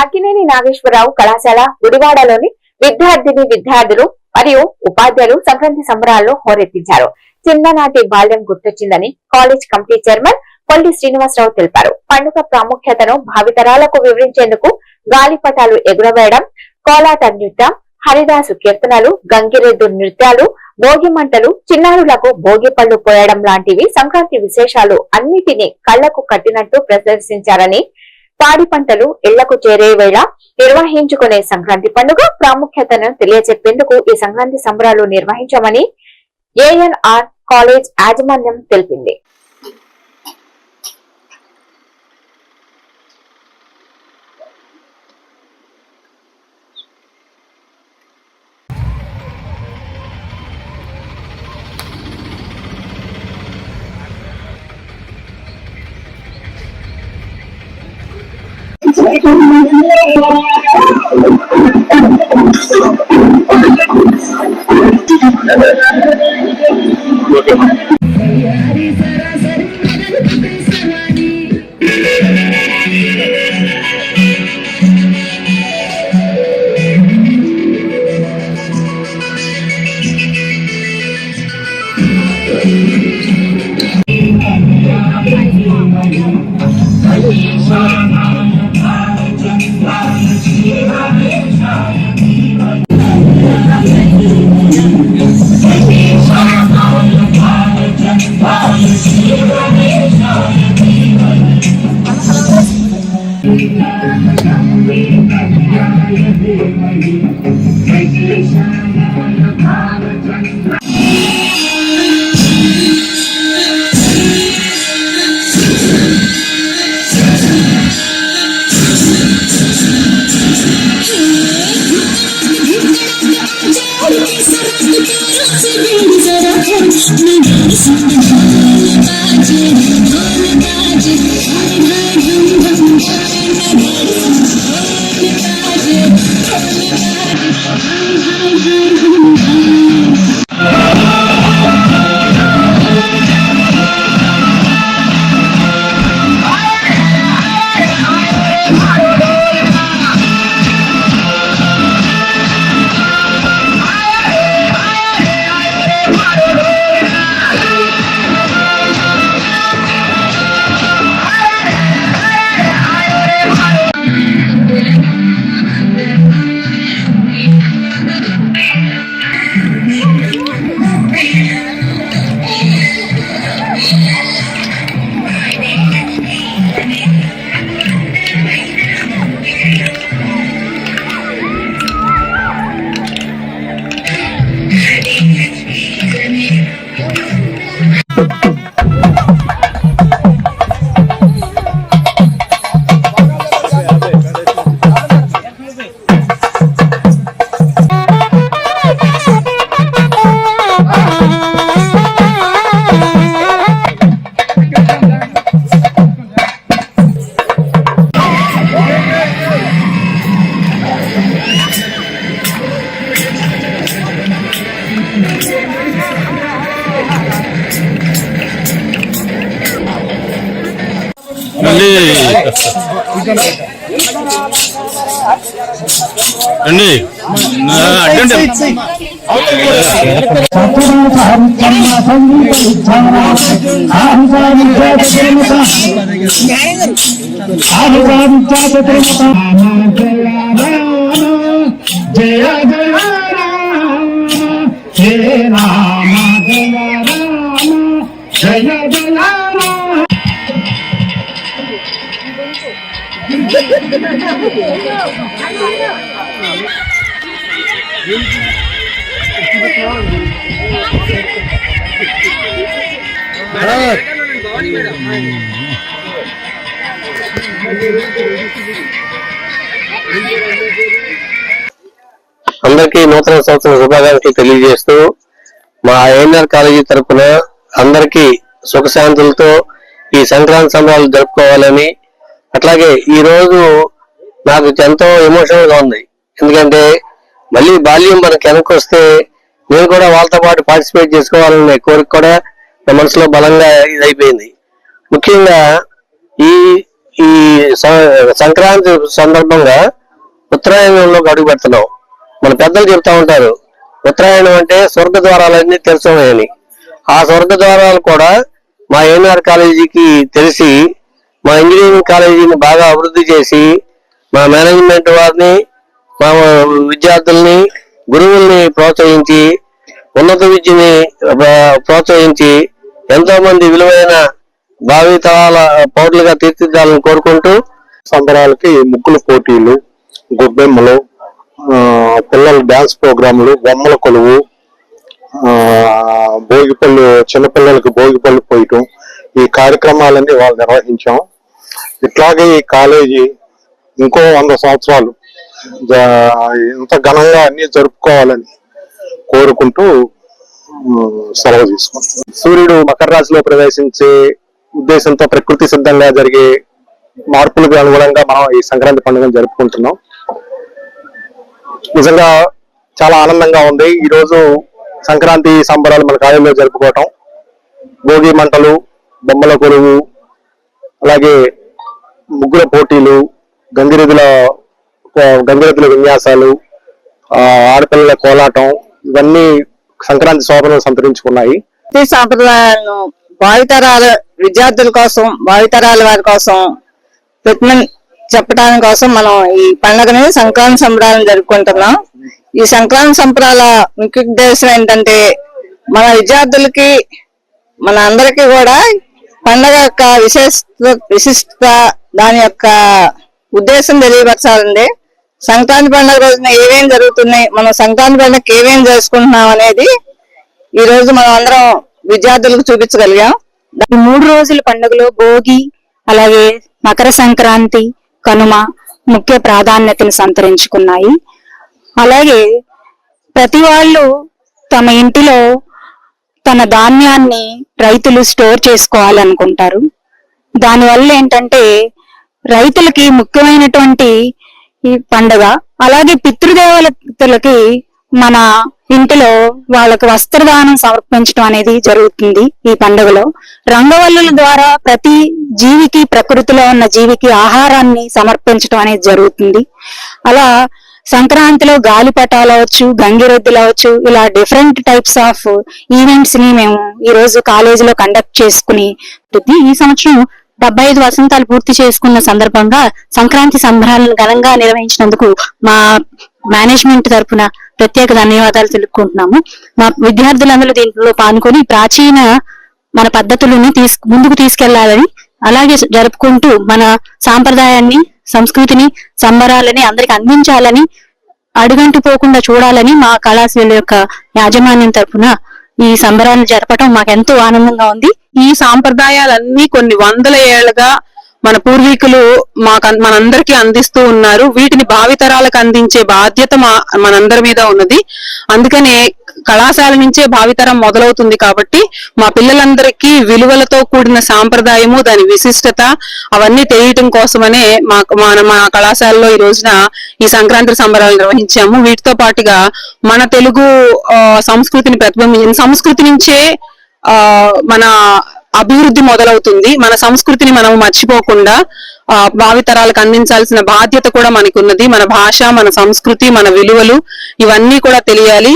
అక్కినేని నాగేశ్వరరావు కళాశాల గుడివాడలోని విద్యార్థులు మరియు ఉపాధ్యాయులు సంక్రాంతి సంబరాల్లో హోరెత్తించారు. చిన్ననాటి బాల్యం గుర్తొచ్చిందని college committee chairman Kolli Srinivasarao తెలిపారు. పండుగ ప్రాముఖ్యతను భావితరాలకు వివరించేందుకు గాలిపటాలు ఎగురవేయడం, కోలాట నృత్యం, హరిదాసు కీర్తనలు, గంగిరెద్దు నృత్యాలు, భోగి మంటలు, చిన్నారులకు భోగి పళ్లు పోయడం లాంటివి సంక్రాంతి విశేషాలు అన్నిటినీ కళ్లకు కట్టినట్టు ప్రదర్శించారని, పాడి పంటలు ఇళ్లకు చేరే వేళ నిర్వహించుకునే సంక్రాంతి పండుగ ప్రాముఖ్యతను తెలియజెప్పేందుకు ఈ సంక్రాంతి సంబరాలు నిర్వహించామని ఏఎన్ఆర్ కాలేజ్ యాజమాన్యం తెలిపింది. జయ జయ రామ జయ జయ అందరికీ నూతన సంవత్సర శుభాకాంక్షలు తెలియజేస్తూ మా ఏఎన్ఆర్ కాలేజీ తరఫున అందరికీ సుఖశాంతులతో ఈ సంక్రాంతి సంబరాలు జరుపుకోవాలని, అట్లాగే ఈ రోజు నాకు ఎంతో ఎమోషనల్ గా ఉంది. ఎందుకంటే మళ్ళీ బాల్యం మనకి వెనక్కి వస్తే నేను కూడా వాళ్ళతో పాటు పార్టిసిపేట్ చేసుకోవాలనే కోరిక కూడా నా మనసులో బలంగా ఇదైపోయింది. ముఖ్యంగా ఈ ఈ సంక్రాంతి సందర్భంగా ఉత్తరాయణంలో అడుగు పెడుతున్నాం. మన పెద్దలు చెప్తా ఉంటారు, ఉత్తరాయణం అంటే స్వర్గ ద్వారాలన్నీ తెరుచున్నాయని. ఆ స్వర్గ ద్వారాలు కూడా మా ఏఎన్ఆర్ కాలేజీకి తెలిసి మా ఇంజనీరింగ్ కాలేజీని బాగా అభివృద్ధి చేసి మా మేనేజ్మెంట్ వారిని, మా విద్యార్థుల్ని, గురువుల్ని ప్రోత్సహించి, ఉన్నత విద్యని ప్రోత్సహించి ఎంతో మంది విలువైన భావి తరాల పౌరులుగా తీర్చిదిద్దాలని కోరుకుంటూ సంబరాలకి ముగ్గుల పోటీలు, గొబ్బెమ్మలు, పిల్లల డాన్స్ ప్రోగ్రాంలు, బొమ్మల కొలువు, భోగిపళ్ళు, చిన్నపిల్లలకి భోగిపళ్ళు పోయటం, ఈ కార్యక్రమాలన్నీ వాళ్ళు నిర్వహించాం. ఇట్లాగే ఈ కాలేజీ ఇంకో 100 సంవత్సరాలు ఇంత ఘనంగా అన్ని జరుపుకోవాలని కోరుకుంటూ సెలవు తీసుకుంటాం. సూర్యుడు మకర రాశిలో ప్రవేశించే ఉద్దేశంతో ప్రకృతి సిద్ధంగా జరిగే మార్పులకు అనుగుణంగా మనం ఈ సంక్రాంతి పండుగను జరుపుకుంటున్నాం. నిజంగా చాలా ఆనందంగా ఉంది. ఈ రోజు సంక్రాంతి సంబరాలు మన కాలేజీలో జరుపుకోవటం, భోగి మంటలు, బొమ్మల కొలువు, అలాగే ముగ్గుల పోటీలు, గంగిరెద్దుల విన్యాసాలు, ఆడపిల్లల కోలాటం, ఇవన్నీ సంక్రాంతి శోభను సంతరించుకున్నాయి. ఈ సాంప్రదాయాలను భావితరాల విద్యార్థుల కోసం, భావితరాల వారి కోసం చెప్పడానికి కోసం మనం ఈ పండుగని సంక్రాంతి సంబరాలను జరుపుకుంటున్నాం. ఈ సంక్రాంతి సంబరాల ముఖ్య ఉద్దేశం ఏంటంటే మన విద్యార్థులకి, మన అందరికీ కూడా పండుగ యొక్క విశిష్టత, దాని యొక్క ఉద్దేశం తెలియపరచాలండి. సంక్రాంతి పండుగ రోజున ఏమేం జరుగుతున్నాయి, మనం సంక్రాంతి పండుగకి ఏమేం చేసుకుంటున్నాం అనేది ఈ రోజు మనం అందరం విద్యార్థులకు చూపించగలిగాం. ఈ 3 రోజుల పండుగలో భోగి, అలాగే మకర సంక్రాంతి, కనుమ ముఖ్య ప్రాధాన్యతను సంతరించుకున్నాయి. అలాగే ప్రతి వాళ్ళు తమ ఇంటిలో తన ధాన్యాన్ని రైతులు స్టోర్ చేసుకోవాలనుకుంటారు. దానివల్ల ఏంటంటే రైతులకి ముఖ్యమైనటువంటి ఈ పండుగ. అలాగే పితృదేవతలకి మన ఇంటిలో వాళ్ళకి వస్త్రదానం సమర్పించడం అనేది జరుగుతుంది. ఈ పండుగలో రంగవల్లుల ద్వారా ప్రతి జీవికి, ప్రకృతిలో ఉన్న జీవికి ఆహారాన్ని సమర్పించడం అనేది జరుగుతుంది. అలా సంక్రాంతిలో గాలిపటాలు అవచ్చు, గంగిరెద్దులు అవచ్చు, ఇలా డిఫరెంట్ టైప్స్ ఆఫ్ ఈవెంట్స్ ని మేము ఈ రోజు కాలేజీలో కండక్ట్ చేసుకుని ఈ సంవత్సరం 75 వసంతాలు పూర్తి చేసుకున్న సందర్భంగా సంక్రాంతి సంబరాలను ఘనంగా నిర్వహించినందుకు మా మేనేజ్మెంట్ తరఫున ప్రత్యేక ధన్యవాదాలు తెలుపుకుంటున్నాము. మా విద్యార్థులందరూ దీంట్లో పాల్గొని ప్రాచీన మన పద్ధతులను ముందుకు తీసుకెళ్లాలని, అలాగే జరుపుకుంటూ మన సాంప్రదాయాన్ని, సంస్కృతిని, సంబరాలని అందరికి అందించాలని, అడుగంటి పోకుండా చూడాలని మా కళాశాల యొక్క యాజమాన్యం తరఫున ఈ సంబరాలను జరపడం మాకెంతో ఆనందంగా ఉంది. ఈ సాంప్రదాయాలన్నీ కొన్ని వందల ఏళ్లుగా మన పూర్వీకులు మనందరికీ అందిస్తూ ఉన్నారు. వీటిని భావితరాలకు అందించే బాధ్యత మనందరి మీద ఉన్నది. అందుకనే కళాశాల నుంచే భావితరం మొదలవుతుంది. కాబట్టి మా పిల్లలందరికీ విలువలతో కూడిన సాంప్రదాయము, దాని విశిష్టత అవన్నీ తెలియటం కోసమనే మా కళాశాలలో ఈ రోజున ఈ సంక్రాంతి సంబరాలు నిర్వహించాము. వీటితో పాటుగా మన తెలుగు సంస్కృతిని ప్రతిబింబించిన సంస్కృతి నుంచే మన అభివృద్ధి మొదలవుతుంది. మన సంస్కృతిని మనం మర్చిపోకుండా భావితరాలకు అందించాల్సిన బాధ్యత కూడా మనకు ఉన్నది. మన భాష, మన సంస్కృతి, మన విలువలు ఇవన్నీ కూడా తెలియాలి.